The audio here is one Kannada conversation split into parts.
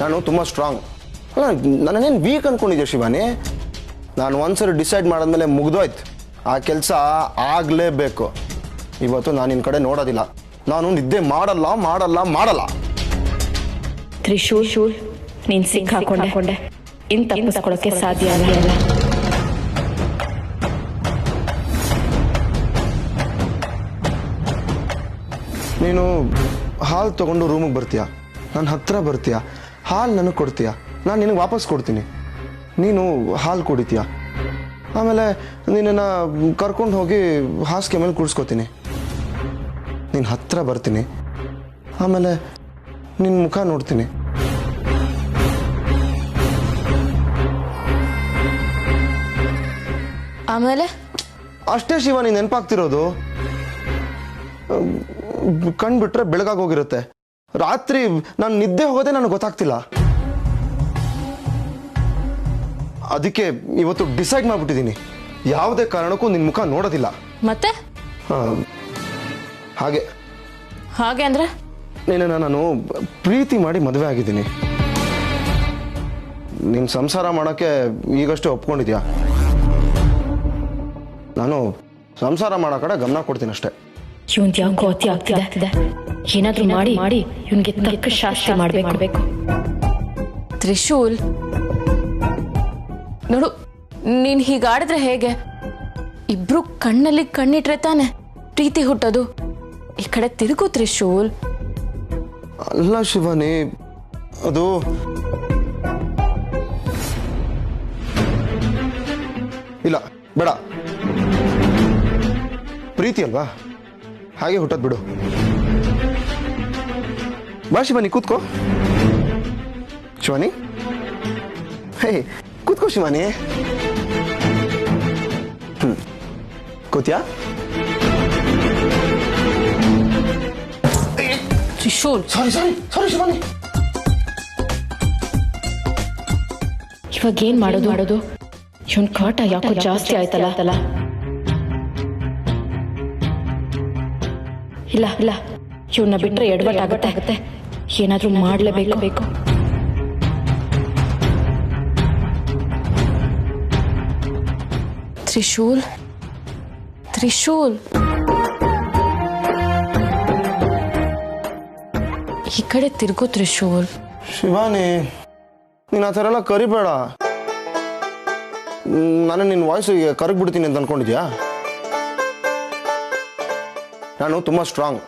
ನಾನು ತುಂಬ ಸ್ಟ್ರಾಂಗ್. ಅಲ್ಲ, ನನ್ನೇನು ವೀಕ್ ಅಂದ್ಕೊಂಡಿದ್ದೆ ಶಿವಾನಿ? ನಾನು ಒಂದ್ಸರಿ ಡಿಸೈಡ್ ಮಾಡಿದ್ಮೇಲೆ ಮುಗ್ದೋಯ್ತು. ಆ ಕೆಲಸ ಆಗಲೇಬೇಕು. ಇವತ್ತು ನಾನು ನಿನ್ನ ಕಡೆ ನೋಡೋದಿಲ್ಲ. ನಾನು ನಿದ್ದೆ ಮಾಡಲ್ಲ ಮಾಡಲ್ಲ ಮಾಡಲ್ಲ. ತ್ರಿಶೂಲ್, ನೀನು ಸಿಕ್ಕಾಕೊಂಡೆ ಇನ್ನು ತಪ್ಪಿಸ್ಕೊಳ್ಳೋಕ್ಕೆ ಸಾಧ್ಯ ಇಲ್ಲ. ನೀನು ಹಾಲು ತೊಗೊಂಡು ರೂಮಿಗೆ ಬರ್ತೀಯ, ನನ್ನ ಹತ್ರ ಬರ್ತೀಯ, ಹಾಲು ನನಗೆ ಕೊಡ್ತೀಯ, ನಾನು ನಿನಗೆ ವಾಪಸ್ ಕೊಡ್ತೀನಿ. ನೀನು ಹಾಲು ಕುಡಿತೀಯ, ಆಮೇಲೆ ನಿನ್ನನ್ನು ಕರ್ಕೊಂಡು ಹೋಗಿ ಹಾಸಿಗೆ ಮೇಲೆ ಕೂಡಿಸ್ಕೋತೀನಿ. ನಿನ್ನ ಹತ್ರ ಬರ್ತೀನಿ, ಆಮೇಲೆ ನಿನ್ನ ಮುಖ ನೋಡ್ತೀನಿ. ಆಮೇಲೆ ಅಷ್ಟೇ ಶಿವ, ನೀನು ನೆನಪಾಗ್ತಿರೋದು. ಕಣ್ಬಿಟ್ರೆ ಬೆಳಗಾಗಿ ಹೋಗಿರುತ್ತೆ. ರಾತ್ರಿ ನಾನು ನಿದ್ದೆ ಹೋಗೋದೇ ನನಗೆ ಗೊತ್ತಾಗ್ತಿಲ್ಲ. ಅದಕ್ಕೆ ಇವತ್ತು ಡಿಸೈಡ್ ಮಾಡ್ಬಿಟ್ಟಿದ್ದೀನಿ, ಯಾವುದೇ ಕಾರಣಕ್ಕೂ ನಿನ್ನ ಮುಖ ನೋಡೋದಿಲ್ಲ. ಮತ್ತೆ ಹಾಗೆ ಹಾಗೆ ಅಂದ್ರೆ ನಿನ್ನನ್ನು ನಾನು ಪ್ರೀತಿ ಮಾಡಿ ಮದುವೆ ಆಗಿದ್ದೀನಿ. ನಿನ್ನ ಸಂಸಾರ ಮಾಡೋಕ್ಕೆ ಈಗಷ್ಟೇ ಒಪ್ಕೊಂಡಿದ್ಯಾ? ನಾನು ಸಂಸಾರ ಮಾಡೋ ಕಡೆ ಗಮನ ಕೊಡ್ತೀನಿ ಅಷ್ಟೇ. ಇವನ್ ಯಾಕೋ ಅತಿ ಆಗ್ತಿದೆ. ಏನಾದ್ರೂ ಮಾಡಿ ಇವನ್ಗೆ ತಕ್ಕ ಶಾಸ್ತಿ ಮಾಡಬೇಕು. ತ್ರಿಶೂಲ್, ನೋಡು, ನೀನ್ ಹೀಗಾಡಿದ್ರೆ ಹೇಗೆ? ಇಬ್ರು ಕಣ್ಣಲ್ಲಿ ಕಣ್ಣಿಟ್ರೆ ತಾನೆ ಪ್ರೀತಿ ಹುಟ್ಟೋದು. ಈ ಕಡೆ ತಿರುಗು ತ್ರಿಶೂಲ್. ಅಲ್ಲ ಶಿವಾನಿ, ಅದು ಇಲ್ಲ, ಬೇಡ. ಪ್ರೀತಿ ಅಲ್ವಾ, ಹಾಗೆ ಹುಟ್ಟೋದು ಬಿಡು. ಬಾ ಶಿವಾನಿ, ಕೂತ್ಕೋ. ಶಿವಾನಿ, ಹೇ ಕೂತ್ಕೋ ಶಿವಾನಿ. ಕೂತ್ಯಾ? ತ್ರಿಶೂಲ್, ಸಾರಿ ಶಿವಾನಿ. ಇವಾಗ ಏನ್ ಮಾಡೋದು? ಇವನ್ ಕಾಟ ಯಾಕೋ ಜಾಸ್ತಿ ಆಯ್ತಲ್ಲ. ಇಲ್ಲ, ಇವನ್ನ ಬಿಟ್ರೆ ಎಡವಟ್ಟಾಗತ್ತೆ. ಏನಾದ್ರೂ ಮಾಡಲೇಬೇಕು. ತ್ರಿಶೂಲ್, ಈ ಕಡೆ ತಿರುಗು ತ್ರಿಶೂಲ್. ಶಿವಾನಿ, ನೀನು ಆ ಥರ ಎಲ್ಲ ಕರಿಬೇಡ. ನಾನು ನಿನ್ನ ವಾಯ್ಸಿಗೆ ಕರಗ್ಬಿಡ್ತೀನಿ ಅಂತ ಅನ್ಕೊಂಡಿದ್ಯಾ? ನಾನು ತುಂಬ ಸ್ಟ್ರಾಂಗ್.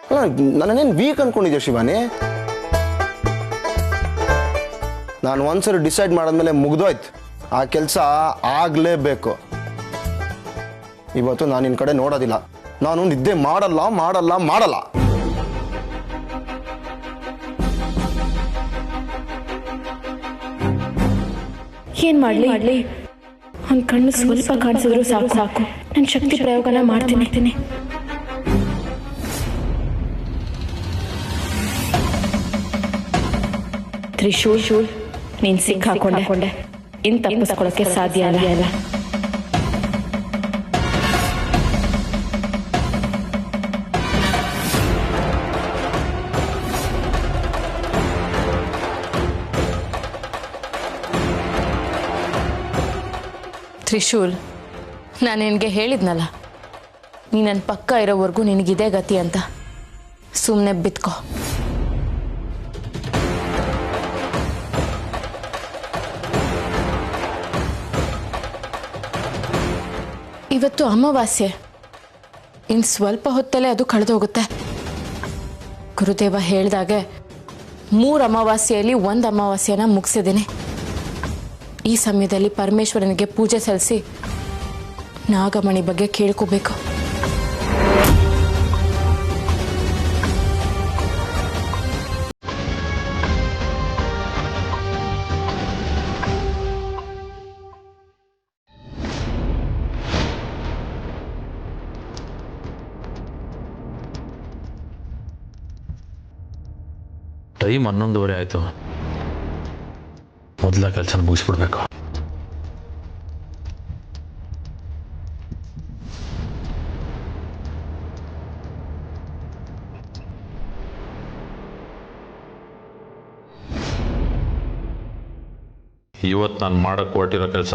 ಅಲ್ಲ, ನನ್ನೇನು ವೀಕ್ ಅಂದ್ಕೊಂಡಿದ್ದೆ ಶಿವಾನಿ? ನಾನು ಒಂದ್ಸರಿ ಡಿಸೈಡ್ ಮಾಡಿದ್ಮೇಲೆ ಮುಗ್ದೋಯ್ತು. ಆ ಕೆಲಸ ಆಗಲೇಬೇಕು. ಇವತ್ತು ನಾನು ನಿನ್ನ ಕಡೆ ನೋಡೋದಿಲ್ಲ. ನಾನು ನಿದ್ದೆ ಮಾಡಲ್ಲ ಮಾಡಲ್ಲ ಮಾಡಲ್ಲ. ಏನ್ ಮಾಡ್ಲಿ? ಅವ್ನ ಕಣ್ಣು ಸ್ವಲ್ಪ ಕಾಣಿಸಿದ್ರು ಸಾಕು. ನನ್ನ ಶಕ್ತಿ ಪ್ರಯೋಗನ ಮಾಡ್ತೀನಿ. ತ್ರಿಶೂಲ್, ನೀನ್ ಸಿಕ್ಕಾಕೊಂಡೆ ಇನ್ನು ತಪ್ಪಿಸ್ಕೊಳ್ಳೋಕ್ಕೆ ಸಾಧ್ಯ ಇಲ್ಲ. ತ್ರಿಶೂಲ್, ನಾನು ನಿನಗೆ ಹೇಳಿದ್ನಲ್ಲ, ನೀ ನನ್ನ ಪಕ್ಕ ಇರೋವರೆಗೂ ನಿನಗಿದೇ ಗತಿ ಅಂತ. ಸುಮ್ಮನೆ ಬಿತ್ಕೋ. ಇವತ್ತು ಅಮಾವಾಸ್ಯೆ. ಇನ್ನು ಸ್ವಲ್ಪ ಹೊತ್ತಲ್ಲೇ ಅದು ಕಳೆದೋಗುತ್ತೆ. ಗುರುದೇವ ಹೇಳಿದಾಗೆ 3 ಅಮಾವಾಸ್ಯೆಯಲ್ಲಿ 1 ಅಮಾವಾಸ್ಯೆನ ಮುಗಿಸಿದ್ದೀನಿ. ಈ ಸಮಯದಲ್ಲಿ ಪರಮೇಶ್ವರನಿಗೆ ಪೂಜೆ ಸಲ್ಲಿಸಿ ನಾಗಮಣಿ ಬಗ್ಗೆ ಕೇಳ್ಕೋಬೇಕು. ಟೈಮ್ 11:30 ಆಯಿತು. ಮೊದಲ ಕೆಲಸ ಮುಗಿಸ್ಬಿಡ್ಬೇಕು. ಇವತ್ತು ನಾನು ಮಾಡೋಕ್ಕೆ ಹೊರಟಿರೋ ಕೆಲಸ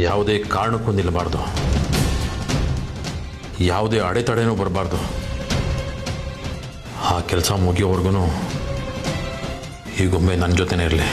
ಯಾವುದೇ ಕಾರಣಕ್ಕೂ ನಿಲ್ಲಬಾರ್ದು, ಯಾವುದೇ ಅಡೆತಡೆನೂ ಬರಬಾರ್ದು. ಆ ಕೆಲಸ ಮುಗಿಯೋವರೆಗೂ ಈಗೊಮ್ಮೆ ನನ್ನ ಜೊತೆನೇ ಇರಲಿ.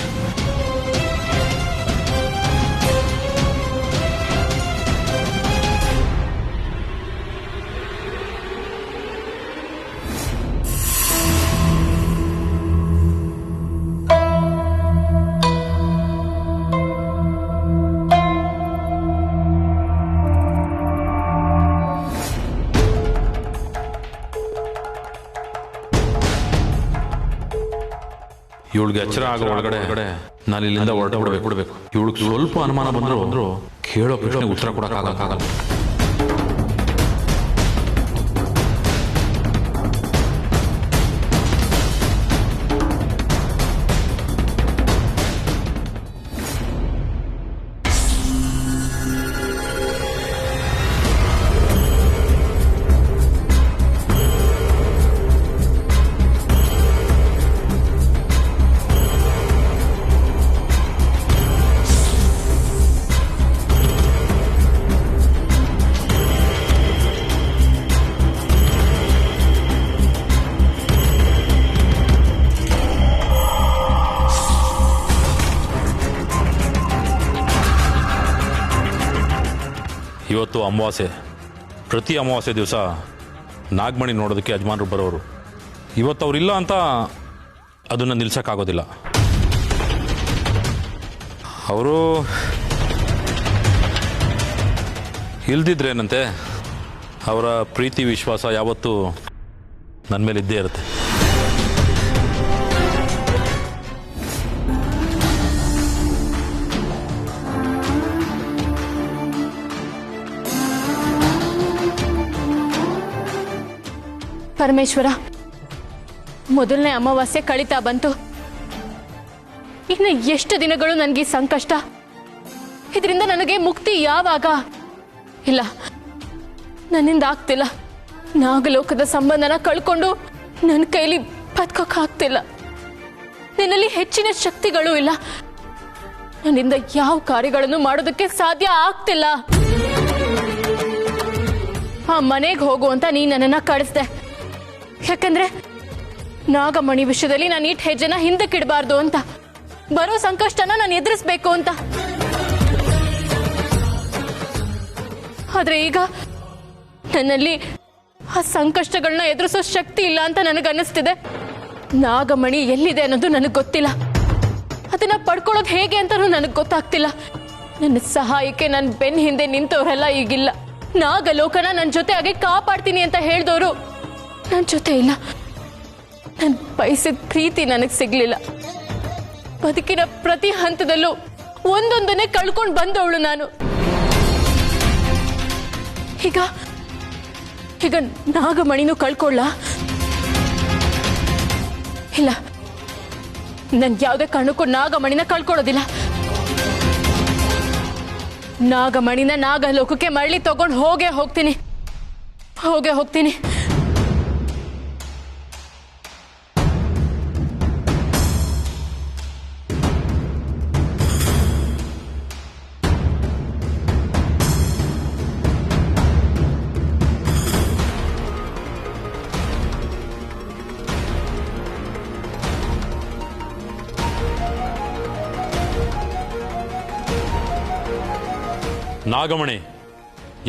ಇವಳಿಗೆ ಎಚ್ಚರ ಆಗೋ ಒಳಗಡೆ ನಾನು ಇಲ್ಲಿಂದ ಹೊರಟು ಇವಳಿಗೆ ಸ್ವಲ್ಪ ಅನುಮಾನ ಬಂದ್ರು ಕೇಳೋ ಪ್ರಶ್ನೆಗೆ ಉತ್ತರ ಕೊಡೋಕ್ಕಾಗಲ್ಲ. ಇವತ್ತು ಅಮಾವಾಸ್ಯೆ. ಪ್ರತಿ ಅಮಾವಾಸ್ಯೆ ದಿವಸ ನಾಗಮಣಿ ನೋಡೋದಕ್ಕೆ ಯಜಮಾನರು ಬರೋರು. ಇವತ್ತು ಅವರಿಲ್ಲ ಅಂತ ಅದನ್ನು ನಿಲ್ಸೋಕ್ಕಾಗೋದಿಲ್ಲ. ಅವರು ಇಲ್ದಿದ್ರೇನಂತೆ, ಅವರ ಪ್ರೀತಿ ವಿಶ್ವಾಸ ಯಾವತ್ತೂ ನನ್ನ ಮೇಲೆ ಇದ್ದೇ ಇರುತ್ತೆ. ಪರಮೇಶ್ವರ, ಮೊದಲನೇ ಅಮಾವಾಸ್ಯೆ ಕಳೀತಾ ಬಂತು. ಇನ್ನು ಎಷ್ಟು ದಿನಗಳು ನನಗೆ ಸಂಕಷ್ಟ? ಇದರಿಂದ ನನಗೆ ಮುಕ್ತಿ ಯಾವಾಗ? ಇಲ್ಲ, ನನ್ನಿಂದ ಆಗ್ತಿಲ್ಲ. ನಾಗಲೋಕದ ಸಂಬಂಧನ ಕಳ್ಕೊಂಡು ನನ್ನ ಕೈಲಿ ಬದುಕೋಕ್ಕಾಗ್ತಿಲ್ಲ. ನನ್ನಲ್ಲಿ ಹೆಚ್ಚಿನ ಶಕ್ತಿಗಳು ಇಲ್ಲ. ನನ್ನಿಂದ ಯಾವ ಕಾರ್ಯಗಳನ್ನು ಮಾಡೋದಕ್ಕೆ ಸಾಧ್ಯ ಆಗ್ತಿಲ್ಲ. ಆ ಮನೆಗೆ ಹೋಗು ಅಂತ ನೀ ನನ್ನನ್ನ ಕಳಿಸ್ದೆ. ಯಾಕಂದ್ರೆ ನಾಗಮಣಿ ವಿಷಯದಲ್ಲಿ ನಾನು ಇಟ್ಟು ಹೆಜ್ಜೆನ ಹಿಂದಕ್ಕಿಡಬಾರ್ದು ಅಂತ, ಬರೋ ಸಂಕಷ್ಟನ ನಾನು ಎದುರಿಸ್ಬೇಕು ಅಂತ. ಆದ್ರೆ ಈಗ ನನ್ನಲ್ಲಿ ಆ ಸಂಕಷ್ಟಗಳನ್ನ ಎದುರಿಸೋ ಶಕ್ತಿ ಇಲ್ಲ ಅಂತ ನನಗನ್ನಿಸ್ತಿದೆ. ನಾಗಮಣಿ ಎಲ್ಲಿದೆ ಅನ್ನೋದು ನನಗೆ ಗೊತ್ತಿಲ್ಲ. ಅದನ್ನ ಪಡ್ಕೊಳ್ಳೋದು ಹೇಗೆ ಅಂತಲೂ ನನಗೆ ಗೊತ್ತಾಗ್ತಿಲ್ಲ. ನನ್ನ ಸಹಾಯಕ್ಕೆ ನನ್ನ ಬೆನ್ನ ಹಿಂದೆ ನಿಂತವರೆಲ್ಲ ಈಗಿಲ್ಲ. ನಾಗಲೋಕನ ನನ್ನ ಜೊತೆ ಹಾಗೆ ಕಾಪಾಡ್ತೀನಿ ಅಂತ ಹೇಳಿದವರು ನನ್ನ ಜೊತೆ ಇಲ್ಲ. ನನ್ನ ಬಯಸಿದ ಪ್ರೀತಿ ನನಗೆ ಸಿಗ್ಲಿಲ್ಲ. ಬದುಕಿನ ಪ್ರತಿ ಹಂತದಲ್ಲೂ ಒಂದೊಂದನ್ನೇ ಕಳ್ಕೊಂಡು ಬಂದವಳು ನಾನು. ಈಗ ನಾಗಮಣಿನೂ ಕಳ್ಕೊಳ್ಳ? ಇಲ್ಲ, ನನ್ ಯಾವುದೇ ಕಾರಣಕ್ಕೂ ನಾಗಮಣಿನ ಕಳ್ಕೊಳ್ಳೋದಿಲ್ಲ. ನಾಗಮಣಿನ ನಾಗಲೋಕಕ್ಕೆ ಮರಳಿ ತಗೊಂಡು ಹೋಗೇ ಹೋಗ್ತೀನಿ. ನಾಗಮಣಿ,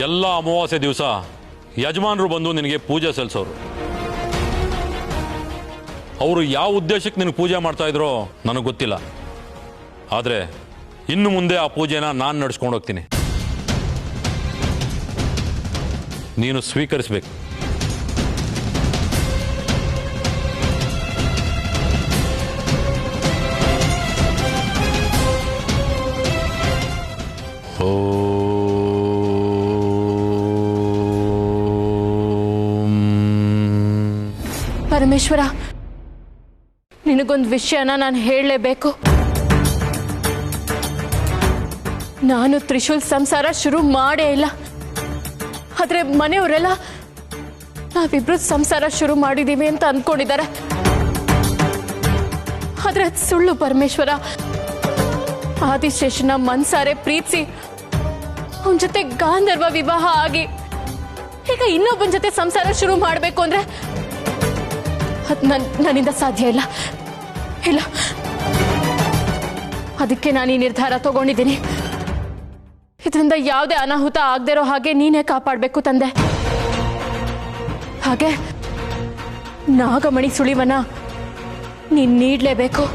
ಎಲ್ಲ ಅಮಾವಾಸ್ಯೆ ದಿವಸ ಯಜಮಾನರು ಬಂದು ನಿನಗೆ ಪೂಜೆ ಸಲ್ಲಿಸೋರು. ಅವರು ಯಾವ ಉದ್ದೇಶಕ್ಕೆ ನಿನಗೆ ಪೂಜೆ ಮಾಡ್ತಾ ಇದ್ರೋ ನನಗೆ ಗೊತ್ತಿಲ್ಲ. ಆದರೆ ಇನ್ನು ಮುಂದೆ ಆ ಪೂಜೆನ ನಾನು ನಡೆಸ್ಕೊಂಡು ಹೋಗ್ತೀನಿ. ನೀನು ಸ್ವೀಕರಿಸಬೇಕು. ಪರಮೇಶ್ವರ, ನಿನಗೊಂದು ವಿಷಯನ ನಾನು ಹೇಳಲೇಬೇಕು. ನಾನು ತ್ರಿಶೂಲ್ ಸಂಸಾರ ಶುರು ಮಾಡೇ ಇಲ್ಲ. ಆದ್ರೆ ಮನೆಯವರೆಲ್ಲ ನಾವಿಬ್ರು ಸಂಸಾರ ಶುರು ಮಾಡಿದೀವಿ ಅಂತ ಅಂದ್ಕೊಂಡಿದ್ದಾರೆ. ಆದ್ರೆ ಅದು ಸುಳ್ಳು ಪರಮೇಶ್ವರ. ಆದಿಶೇಷನ ಮನ್ಸಾರೆ ಪ್ರೀತಿಸಿ ಅವನ ಜೊತೆ ಗಾಂಧರ್ವ ವಿವಾಹ ಆಗಿ ಈಗ ಇನ್ನೊಬ್ಬನ ಜೊತೆ ಸಂಸಾರ ಶುರು ಮಾಡಬೇಕು ಅಂದ್ರೆ ಅದ್ ನನ್ನಿಂದ ಸಾಧ್ಯ ಇಲ್ಲ ಇಲ್ಲ. ಅದಕ್ಕೆ ನಾನು ಈ ನಿರ್ಧಾರ ತಗೊಂಡಿದ್ದೀನಿ. ಇದರಿಂದ ಯಾವುದೇ ಅನಾಹುತ ಆಗದಿರೋ ಹಾಗೆ ನೀನೇ ಕಾಪಾಡಬೇಕು ತಂದೆ. ಹಾಗೆ ನಾಗಮಣಿ ಸುಳಿವನ ನೀನ್ ನೀಡ್ಲೇಬೇಕು.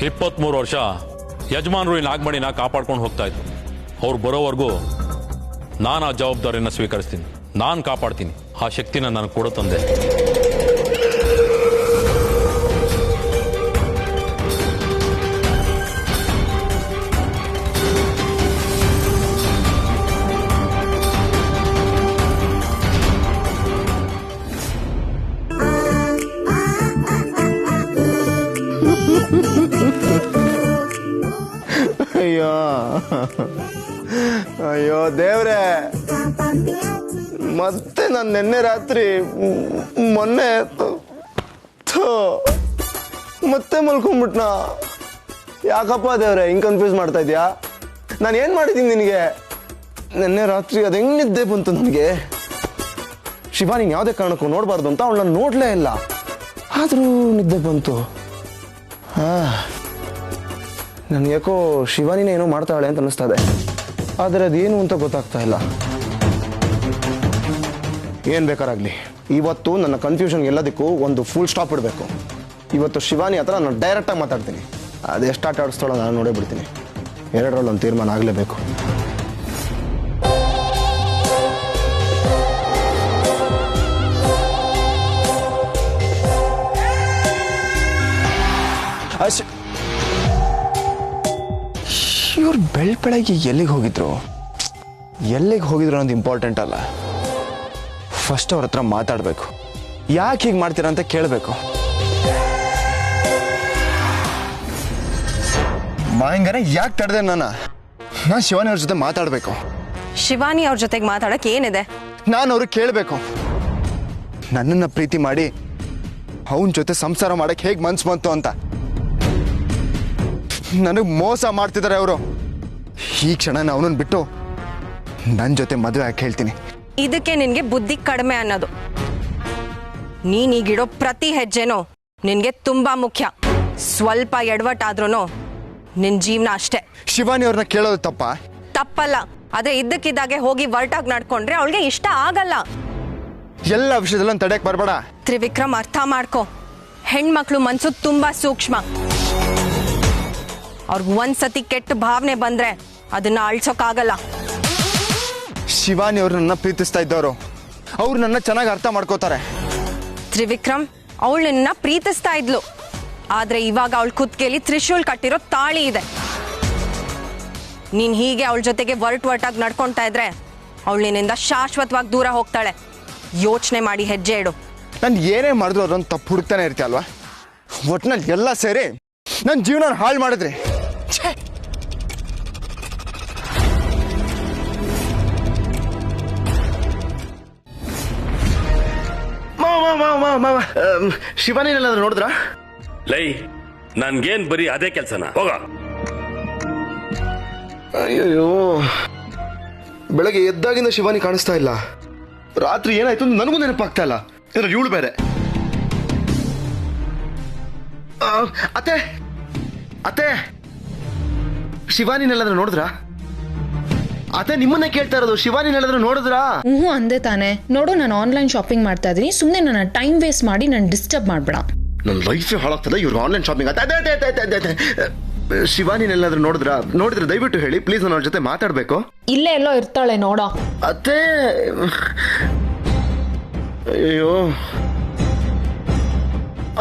ಇಪ್ಪತ್ಮೂರು ವರ್ಷ ಯಜಮಾನರು ಈ ನಾಗಮಣಿನ ಕಾಪಾಡ್ಕೊಂಡು ಹೋಗ್ತಾ ಇದ್ರು. ಅವ್ರು ಬರೋವರೆಗೂ ನಾನು ಆ ಜವಾಬ್ದಾರಿಯನ್ನು ಸ್ವೀಕರಿಸ್ತೀನಿ. ನಾನು ಕಾಪಾಡ್ತೀನಿ. ಆ ಶಕ್ತಿನ ನನಗೆ ಕೊಡು ತಂದೆ. ಅಯ್ಯೋ ಅಯ್ಯೋ ದೇವ್ರೆ, ಮತ್ತೆ ನಾನು ನಿನ್ನೆ ರಾತ್ರಿ ಮೊನ್ನೆ ಮತ್ತೆ ಮಲ್ಕೊಂಡ್ಬಿಟ್ನ. ಯಾಕಪ್ಪ ದೇವ್ರೆ ಹಿಂಗೆ ಕನ್ಫ್ಯೂಸ್ ಮಾಡ್ತಾ ಇದೀಯಾ? ನಾನು ಏನು ಮಾಡಿದ್ದೀನಿ ನಿನಗೆ? ನಿನ್ನೆ ರಾತ್ರಿ ಅದು ಹೆಂಗೆ ನಿದ್ದೆ ಬಂತು ನನಗೆ? ಶಿವ ನೀನು ಯಾವುದೇ ಕಾರಣಕ್ಕೂ ನೋಡಬಾರ್ದು ಅಂತ ಅವಳು ನಾನು ನೋಡಲೇ ಇಲ್ಲ, ಆದರೂ ನಿದ್ದೆ ಬಂತು. ನನಗೆ ಯಾಕೋ ಶಿವಾನಿನೇ ಏನೋ ಮಾಡ್ತಾಳೆ ಅಂತ ಅನ್ನಿಸ್ತಾ ಇದೆ, ಆದರೆ ಅದೇನು ಅಂತ ಗೊತ್ತಾಗ್ತಾ ಇಲ್ಲ. ಏನು ಬೇಕಾರಾಗಲಿ, ಇವತ್ತು ನನ್ನ ಕನ್ಫ್ಯೂಷನ್ ಎಲ್ಲದಕ್ಕೂ ಒಂದು ಫುಲ್ ಸ್ಟಾಪ್ ಇಡಬೇಕು. ಇವತ್ತು ಶಿವಾನಿ ಹತ್ರ ನಾನು ಡೈರೆಕ್ಟಾಗಿ ಮಾತಾಡ್ತೀನಿ. ಅದೆಷ್ಟು ಆಟ ಆಡಿಸ್ತಾಳೋ ನಾನು ನೋಡೇ ಬಿಡ್ತೀನಿ. ಎರಡರಲ್ಲಿ ಒಂದು ತೀರ್ಮಾನ ಆಗಲೇಬೇಕು. ಇವ್ರು ಬೆಳಗ್ಗೆ ಎಲ್ಲಿಗೆ ಹೋಗಿದ್ರು ಅನ್ನೋದು ಇಂಪಾರ್ಟೆಂಟ್ ಅಲ್ಲ. ಫಸ್ಟ್ ಅವ್ರ ಹತ್ರ ಮಾತಾಡಬೇಕು. ಯಾಕೆ ಹೀಗೆ ಮಾಡ್ತೀರಾ ಅಂತ ಕೇಳಬೇಕು. ಮಾಯಂಗನೆ ಯಾಕೆ ತಡೆದೆ? ನಾನು ಶಿವಾನಿ ಅವ್ರ ಜೊತೆ ಮಾತಾಡಬೇಕು. ಶಿವಾನಿ ಅವ್ರ ಜೊತೆಗೆ ಮಾತಾಡಕ್ಕೆ ಏನಿದೆ? ನಾನು ಅವ್ರಿಗೆ ಕೇಳಬೇಕು. ನನ್ನನ್ನು ಪ್ರೀತಿ ಮಾಡಿ ಅವನ ಜೊತೆ ಸಂಸಾರ ಮಾಡಕ್ಕೆ ಹೇಗೆ ಮನ್ಸು ಬಂತು ಅಂತ. ನನಗೆ ಮೋಸ ಮಾಡ್ತಿದ್ದಾರೆ ಅವರು. ಈ ಕ್ಷಣ ಅವನನ್ನು ಬಿಟ್ಟು ನನ್ನ ಜೊತೆ ಮದುವೆ ಯಾಕೆ ಹೇಳ್ತೀನಿ. ಇದಕ್ಕೆ ನಿನ್ಗೆ ಬುದ್ಧಿ ಕಡಿಮೆ ಅನ್ನೋದು. ನೀನೀಗಿಡೋ ಪ್ರತಿ ಹೆಜ್ಜೆನೂ ನಿನ್ಗೆ ತುಂಬಾ ಮುಖ್ಯ. ಸ್ವಲ್ಪ ಎಡವಟ್ಟಾದ್ರೂ ನಿನ್ ಜೀವನ ಅಷ್ಟೇ. ಶಿವಾನಿ ಅವ್ರನ್ನ ಕೇಳೋದು ತಪ್ಪಲ್ಲ. ಆದ್ರೆ ಇದ್ದಕ್ಕಿದ್ದಾಗೆ ಹೋಗಿ ವರ್ಟಾಗಿ ನಡ್ಕೊಂಡ್ರೆ ಅವಳಿಗೆ ಇಷ್ಟ ಆಗಲ್ಲ. ಎಲ್ಲ ವಿಷಯದಲ್ಲೂ ತಡೆಯಕ್ ಬರಬೇಡ. ತ್ರಿವಿಕ್ರಮ್, ಅರ್ಥ ಮಾಡ್ಕೊ. ಹೆಣ್ಮಕ್ಳು ಮನ್ಸು ತುಂಬಾ ಸೂಕ್ಷ್ಮ. ಅವ್ರಿಗೆ ಒಂದ್ಸತಿ ಕೆಟ್ಟ ಭಾವನೆ ಬಂದ್ರೆ ಅದನ್ನ ಅಳ್ಸೋಕ್ಕಾಗಲ್ಲ. ಶಿವಾನಿ ಅವ್ರು ನನ್ನ ಪ್ರೀತಿಸ್ತಾ ಇದ್ದವರು. ಅವ್ರು ನನ್ನ ಚೆನ್ನಾಗಿ ಅರ್ಥ ಮಾಡ್ಕೋತಾರೆ. ತ್ರಿವಿಕ್ರಮ್, ಅವಳು ನಿನ್ನ ಪ್ರೀತಿಸ್ತಾ ಇದ್ಲು. ಆದ್ರೆ ಇವಾಗ ಅವಳ ಕುತ್ತಿಗೆಯಲ್ಲಿ ತ್ರಿಶೂಲ್ ಕಟ್ಟಿರೋ ತಾಳಿ ಇದೆ. ನೀನ್ ಹೀಗೆ ಅವಳ ಜೊತೆಗೆ ವರ್ಟಾಗಿ ನಡ್ಕೊಂತಾ ಇದ್ರೆ ಅವಳು ನಿನ್ನಿಂದ ಶಾಶ್ವತವಾಗಿ ದೂರ ಹೋಗ್ತಾಳೆ. ಯೋಚನೆ ಮಾಡಿ ಹೆಜ್ಜೆ ಇಡು. ನಾನು ಏನೇ ಮಾಡಿದ್ರು ಅದೊಂದು ತಪ್ಪು ಹುಡುಕ್ತಾನೆ ಇರ್ತೀಯ ಅಲ್ವಾ? ಒಟ್ನಲ್ಲಿ ಎಲ್ಲ ಸೇರಿ ನನ್ನ ಜೀವನ ಹಾಳು ಮಾಡಿದ್ರಿ. ಶಿವಾನಿನೆಲ್ಲಾದ್ರೂ ನೋಡಿದ್ರ? ಲೈ, ನನ್ಗೇನ್ ಬರೀ ಅದೇ ಕೆಲ್ಸನ? ಹೋಗ. ಅಯ್ಯೋ, ಬೆಳಗ್ಗೆ ಎದ್ದಾಗಿಂದ ಶಿವಾನಿ ಕಾಣಿಸ್ತಾ ಇಲ್ಲ. ರಾತ್ರಿ ಏನಾಯ್ತು ಅಂತ ನನಗೂ ನೆನಪಾಗ್ತಾ ಇಲ್ಲ. ಇವಳು ಬೇರೆ. ಅತ್ತೆ ಅತ್ತೆ, ಶಿವಾನಿನೆಲ್ಲಾದ್ರೂ ನೋಡಿದ್ರ? ಅತ್ತೆ, ನಿಮ್ಮನ್ನೇ ಕೇಳ್ತಾ ಇರೋದು. ಶಿವಾನಿನೆಲ್ಲಾದ್ರೂ ನೋಡಿದ್ರಾ? ಅಂದೆ ತಾನೆ. ನೋಡು, ನಾನು ಆನ್ಲೈನ್ ಶಾಪಿಂಗ್ ಮಾಡ್ತಾ ಇದೀನಿ. ಸುಮ್ಮನೆ ನನ್ನ ಟೈಮ್ ವೇಸ್ಟ್ ಮಾಡಿ ನಾನು ಡಿಸ್ಟರ್ಬ್ ಮಾಡ್ಬೇಡ. ನನ್ನ ಲೈಫೇ ಹಾಳಾಗ್ತದೆ ಇವ್ರಿಗೆ ಆನ್ಲೈನ್ ಶಾಪಿಂಗ್. ಶಿವಾನಿನೆಲ್ಲಾದ್ರೂ ನೋಡಿದ್ರೆ ದಯವಿಟ್ಟು ಹೇಳಿ ಪ್ಲೀಸ್, ನಾನು ಅವ್ರ ಜೊತೆ ಮಾತಾಡ್ಬೇಕು. ಇಲ್ಲೇ ಎಲ್ಲೋ ಇರ್ತಾಳೆ ನೋಡೋ. ಅತ್ತೆ, ಅಯ್ಯೋ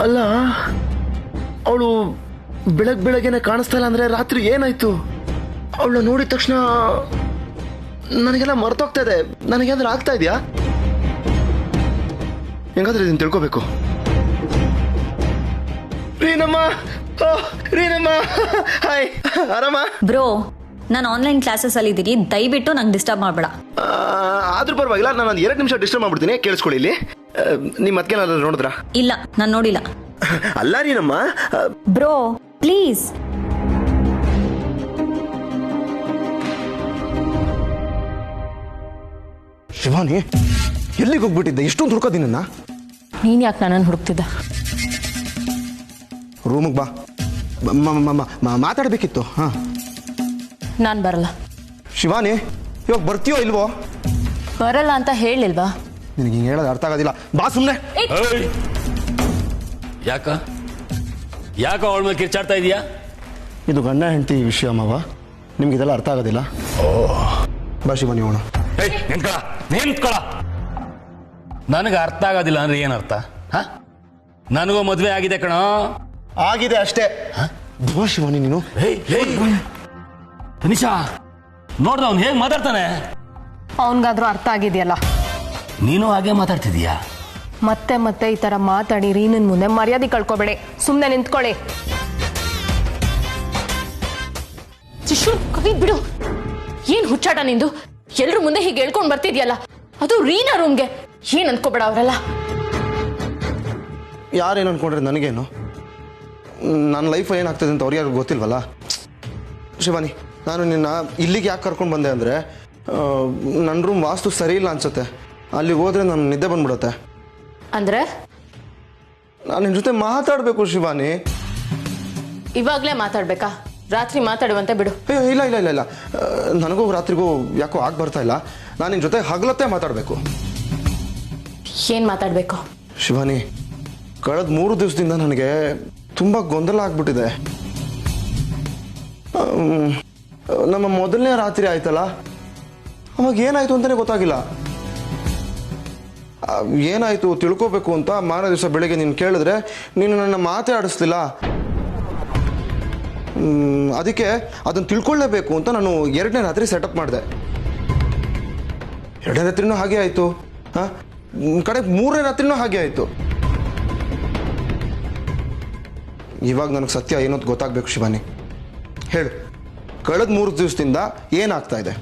ಅಲ್ಲ, ಅವಳು ಬೆಳಗ್ಗೆನೆ ಕಾಣಿಸ್ತಾ ಇಲ್ಲ ಅಂದ್ರೆ ರಾತ್ರಿ ಏನಾಯ್ತು? ಅವಳನ್ನ ನೋಡಿದ ತಕ್ಷಣ ನನಗೆಲ್ಲ ಮರ್ತೋಗ್ತಾ ಇದೆ. ನನಗೇನಾದ್ರೂ ಆಗ್ತಾ ಇದೆಯಾ? ಹೆಂಗಾದ್ರೆ ಇದನ್ನ ತಿಳ್ಕೋಬೇಕು. ರೀನಮ್ಮ, ಹಾಯ್, ಆರಾಮ? ಬ್ರೋ, ನಾನು ಆನ್ಲೈನ್ ಕ್ಲಾಸಸ್ ಅಲ್ಲಿ ಇದ್ದೀನಿ, ದಯವಿಟ್ಟು ನಂಗೆ ಡಿಸ್ಟರ್ಬ್ ಮಾಡಬೇಡ. ಆದ್ರೂ ಪರವಾಗಿಲ್ಲ, ನಾನು ಒಂದು 2 ನಿಮಿಷ ಡಿಸ್ಟರ್ಬ್ ಮಾಡ್ಬಿಡ್ತೀನಿ, ಕೇಳಿಸ್ಕೊಳ್ಳಿ. ಇಲ್ಲಿ ನಿಮ್ಮ ಅತ್ತೆನಾದ್ರೂ ನೋಡಿದ್ರಾ? ಇಲ್ಲ, ನಾನು ನೋಡಿಲ್ಲ. ಅಲ್ಲ ರೀನಮ್ಮ. Bro please. ಶಿವಾನಿ, ಎಲ್ಲಿಗೆ ಹೋಗ್ಬಿಟ್ಟಿದ್ದೆ? ಇಷ್ಟೊಂದು ಹುಡ್ಕೋದಿನ? ನೀನ್ ಯಾಕೆ ನನ್ನನ್ನು ಹುಡುಕ್ತಿದ್ದ? ರೂಮಿಗೆ ಬಾ, ಮಾತಾಡ್ಬೇಕಿತ್ತು. ಹಾ, ನಾನು ಬರಲ್ಲ. ಶಿವಾನಿ, ಇವಾಗ ಬರ್ತೀಯೋ ಇಲ್ವೋ? ಬರಲ್ಲ ಅಂತ ಹೇಳಿಲ್ವಾ? ನಿನಗೆ ಹಿಂಗೆ ಹೇಳೋದು ಅರ್ಥ ಆಗೋದಿಲ್ಲ. ಬಾ ಸುಮ್ಮನೆ. ಯಾಕ ಅವಳ ಮೇಲೆ ಕಿರ್ಚಾಡ್ತಾ ಇದೀಯಾ? ಇದು ಗಂಡ ಹೆಂಡತಿ ವಿಷಯ ಮಾವ, ನಿಮ್ಗೆ ಇದೆಲ್ಲ ಅರ್ಥ ಆಗೋದಿಲ್ಲ. ಬಾ ಶಿವಾನಿ, ಹೋಗೋಣ. ನಿಂತ್ಕೊಳ. ನನಗೆ ಅರ್ಥ ಆಗೋದಿಲ್ಲ ಅಂದ್ರೆ ಏನರ್ಥ? ನನಗೂ ಮದುವೆ ಆಗಿದೆ ಕಣೋ. ಆಗಿದೆ ಅಷ್ಟೇ. ಬಾ ಶಿವಾನಿ ನೀನು. ತನಿಷಾ, ನೋಡ್ದ ಅವ್ನು ಹೇಗೆ ಮಾತಾಡ್ತಾನೆ? ಅವನ್ಗಾದ್ರೂ ಅರ್ಥ ಆಗಿದೆಯಲ್ಲ. ನೀನು ಹಾಗೆ ಮಾತಾಡ್ತಿದೀಯಾ? ಮತ್ತೆ ಮತ್ತೆ ಈ ತರ ಮಾತಾಡಿ ರೀನನ್ ಮುಂದೆ ಮರ್ಯಾದೆ ಕಳ್ಕೊಬೇಡಿ, ಸುಮ್ಮನೆ ನಿಂತ್ಕೊಳ್ಳಿ. ತ್ರಿಶೂಲ್, ಕೈ ಬಿಡು. ಏನ್ ಹುಚ್ಚಾಟ ನಿಂದು? ಎಲ್ರು ಮುಂದೆ ಹೀಗೆ ಹೇಳ್ಕೊಂಡ್ ಬರ್ತಿದ್ಯಲ್ಲ, ಅದು ರೀನಾ ರೂಮ್ಗೆ. ಏನ್ ಅನ್ಕೋಬೇಡ ಅವರೆಲ್ಲ. ಯಾರೇನು ಅನ್ಕೊಂಡ್ರೆ ನನಗೇನು? ನನ್ನ ಲೈಫ್ ಏನಾಗ್ತದೆ ಅಂತ ಅವ್ರಿಗೆ ಯಾರಿಗೂ ಗೊತ್ತಿಲ್ವಲ್ಲ. ಶಿವಾನಿ, ನಾನು ನಿನ್ನ ಇಲ್ಲಿಗೆ ಯಾಕೆ ಕರ್ಕೊಂಡು ಬಂದೆ ಅಂದರೆ, ನನ್ನ ರೂಮ್ ವಾಸ್ತು ಸರಿ ಇಲ್ಲ ಅನ್ಸುತ್ತೆ. ಅಲ್ಲಿಗೆ ಹೋದ್ರೆ ನನ್ನ ನಿದ್ದೆ ಬಂದ್ಬಿಡುತ್ತೆ. ಅಂದ್ರೆ ನಾನು ನಿನ್ನ ಜೊತೆ ಮಾತಾಡಬೇಕು ಶಿವಾನಿ. ಇವಾಗ್ಲೇ ಮಾತಾಡ್ಬೇಕಾ? ರಾತ್ರಿ ಮಾತಾಡುವಂತೆ ಬಿಡು. ಅಯ್ಯೋ, ಇಲ್ಲ ಇಲ್ಲ ಇಲ್ಲ ಇಲ್ಲ, ನನಗೂ ರಾತ್ರಿಗೂ ಯಾಕೋ ಆಗಿ ಬರ್ತಾ ಇಲ್ಲ. ನಾನು ನಿನ್ನ ಜೊತೆ ಹಗಲತ್ತೆ ಮಾತಾಡಬೇಕು. ಏನ್ ಮಾತಾಡ್ಬೇಕು? ಶಿವಾನಿ, ಕಳೆದ 3 ದಿವಸದಿಂದ ನನಗೆ ತುಂಬ ಗೊಂದಲ ಆಗ್ಬಿಟ್ಟಿದೆ. ನಮ್ಮ ಮೊದಲನೇ ರಾತ್ರಿ ಆಯ್ತಲ್ಲ, ಅವಾಗ ಏನಾಯ್ತು ಅಂತಲೇ ಗೊತ್ತಾಗಿಲ್ಲ. ಏನಾಯ್ತು ತಿಳ್ಕೋಬೇಕು ಅಂತ ಮಾರನೇ ದಿವಸ ಬೆಳಿಗ್ಗೆ ನೀನು ಕೇಳಿದ್ರೆ ನೀನು ನನ್ನ ಮಾತೇ ಆಡಿಸ್ಲಿಲ್ಲ. ಅದಕ್ಕೆ ಅದನ್ನು ತಿಳ್ಕೊಳ್ಳೇಬೇಕು ಅಂತ ನಾನು 2ನೇ ರಾತ್ರಿ ಸೆಟಪ್ ಮಾಡಿದೆ. 2ನೇ ರಾತ್ರಿನೂ ಹಾಗೆ ಆಯಿತು. ಕಡೆ 3ನೇ ರಾತ್ರಿನೂ ಹಾಗೆ ಆಯಿತು. ಇವಾಗ ನನಗೆ ಸತ್ಯ ಏನೋ ಗೊತ್ತಾಗಬೇಕು ಶಿವಾನಿ. ಹೇಳು, ಕಳೆದ 3 ದಿವಸದಿಂದ ಏನಾಗ್ತಾ ಇದೆ?